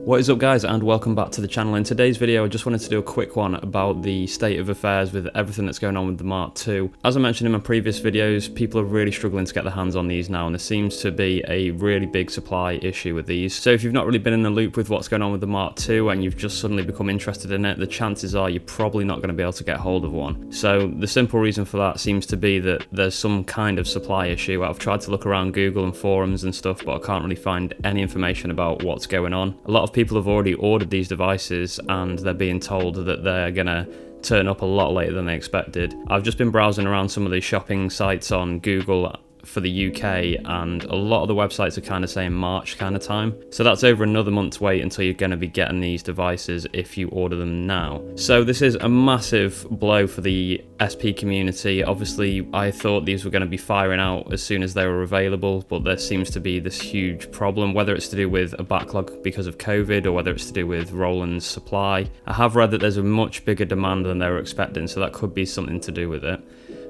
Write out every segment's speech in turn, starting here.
What is up guys, and welcome back to the channel. In today's video I just wanted to do a quick one about the state of affairs with everything that's going on with the Mark II. As I mentioned in my previous videos, people are really struggling to get their hands on these now, and there seems to be a really big supply issue with these. So if you've not really been in the loop with what's going on with the Mark II and you've just suddenly become interested in it, the chances are you're probably not going to be able to get hold of one. So the simple reason for that seems to be that there's some kind of supply issue. I've tried to look around Google and forums and stuff, but I can't really find any information about what's going on. A lot of people have already ordered these devices and they're being told that they're gonna turn up a lot later than they expected. I've just been browsing around some of the shopping sites on Google for the UK, and a lot of the websites are kind of saying March kind of time. So that's over another month's wait until you're going to be getting these devices if you order them now. So this is a massive blow for the SP community. Obviously I thought these were going to be firing out as soon as they were available, but there seems to be this huge problem, whether it's to do with a backlog because of COVID or whether it's to do with Roland's supply. I have read that there's a much bigger demand than they were expecting, so that could be something to do with it.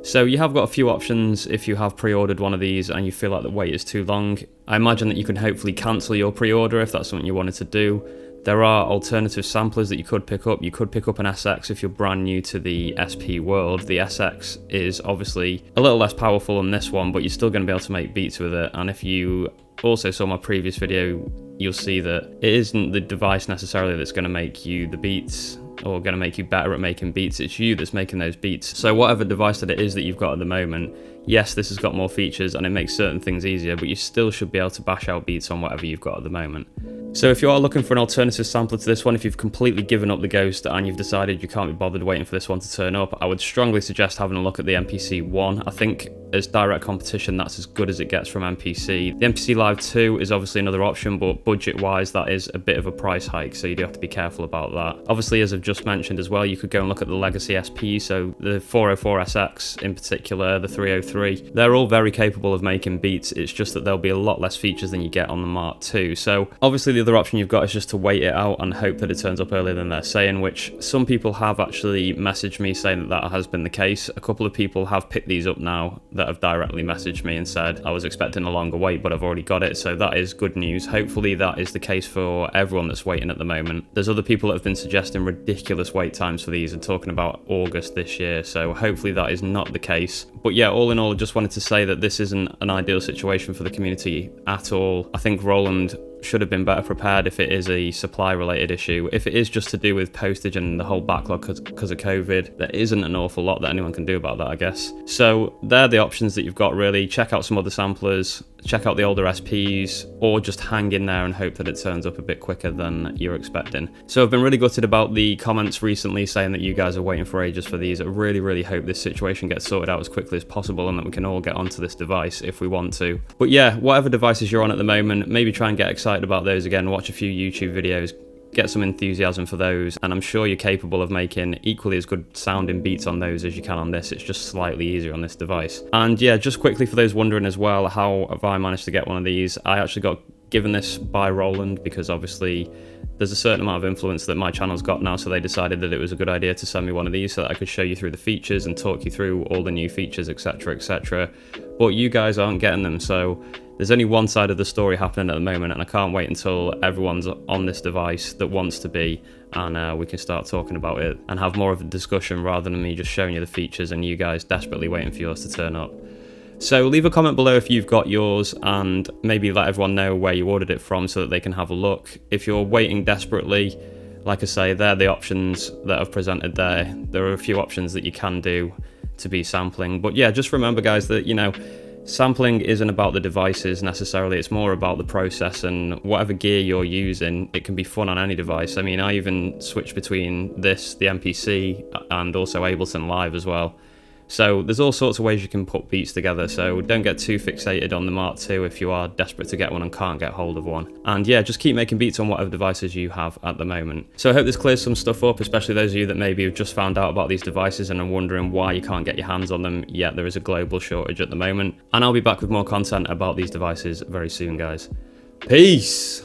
So you have got a few options if you have pre-ordered one of these and you feel like the wait is too long. I imagine that you can hopefully cancel your pre-order if that's something you wanted to do. There are alternative samplers that you could pick up. You could pick up an SX if you're brand new to the SP world. The SX is obviously a little less powerful than this one, but you're still going to be able to make beats with it. And if you also saw my previous video, you'll see that it isn't the device necessarily that's going to make you the beats or going to make you better at making beats. It's you that's making those beats. So whatever device that it is that you've got at the moment, yes, this has got more features and it makes certain things easier, but you still should be able to bash out beats on whatever you've got at the moment. So if you are looking for an alternative sampler to this one, if you've completely given up the Ghost and you've decided you can't be bothered waiting for this one to turn up, I would strongly suggest having a look at the MPC-1. I think as direct competition, that's as good as it gets from MPC. The MPC Live 2 is obviously another option, but budget-wise, that is a bit of a price hike, so you do have to be careful about that. Obviously, as I've just mentioned as well, you could go and look at the legacy SP, so the 404 SX in particular, the 303. They're all very capable of making beats. It's just that there'll be a lot less features than you get on the Mark II. So obviously, the other option you've got is just to wait it out and hope that it turns up earlier than they're saying, which some people have actually messaged me saying that that has been the case. A couple of people have picked these up now that have directly messaged me and said, I was expecting a longer wait, but I've already got it. So that is good news. Hopefully that is the case for everyone that's waiting at the moment. There's other people that have been suggesting ridiculous wait times for these and talking about August this year. So hopefully that is not the case. But yeah, all in all, I just wanted to say that this isn't an ideal situation for the community at all. I think Roland should have been better prepared if it is a supply related issue. If it is just to do with postage and the whole backlog because of COVID, there isn't an awful lot that anyone can do about that, I guess. So they're the options that you've got really. Check out some other samplers, check out the older SPs, or just hang in there and hope that it turns up a bit quicker than you're expecting. So I've been really gutted about the comments recently saying that you guys are waiting for ages for these. I really hope this situation gets sorted out as quickly as possible and that we can all get onto this device if we want to. But yeah, whatever devices you're on at the moment, maybe try and get excited about those again, watch a few YouTube videos, get some enthusiasm for those, and I'm sure you're capable of making equally as good sounding beats on those as you can on this. It's just slightly easier on this device. And yeah, just quickly for those wondering as well, how have I managed to get one of these? I actually got given this by Roland because obviously there's a certain amount of influence that my channel's got now, so they decided that it was a good idea to send me one of these so that I could show you through the features and talk you through all the new features, etc, etc. But you guys aren't getting them, so there's only one side of the story happening at the moment, and I can't wait until everyone's on this device that wants to be, and we can start talking about it and have more of a discussion rather than me just showing you the features and you guys desperately waiting for yours to turn up. So leave a comment below if you've got yours, and maybe let everyone know where you ordered it from so that they can have a look. If you're waiting desperately, like I say, they're the options that I've presented there. There are a few options that you can do to be sampling. But yeah, just remember guys that, you know, sampling isn't about the devices necessarily, it's more about the process, and whatever gear you're using, it can be fun on any device. I mean, I even switched between this, the MPC, and also Ableton Live as well. So there's all sorts of ways you can put beats together, so don't get too fixated on the Mark II if you are desperate to get one and can't get hold of one. And yeah, just keep making beats on whatever devices you have at the moment. So I hope this clears some stuff up, especially those of you that maybe have just found out about these devices and are wondering why you can't get your hands on them. Yeah, there is a global shortage at the moment. And I'll be back with more content about these devices very soon, guys. Peace!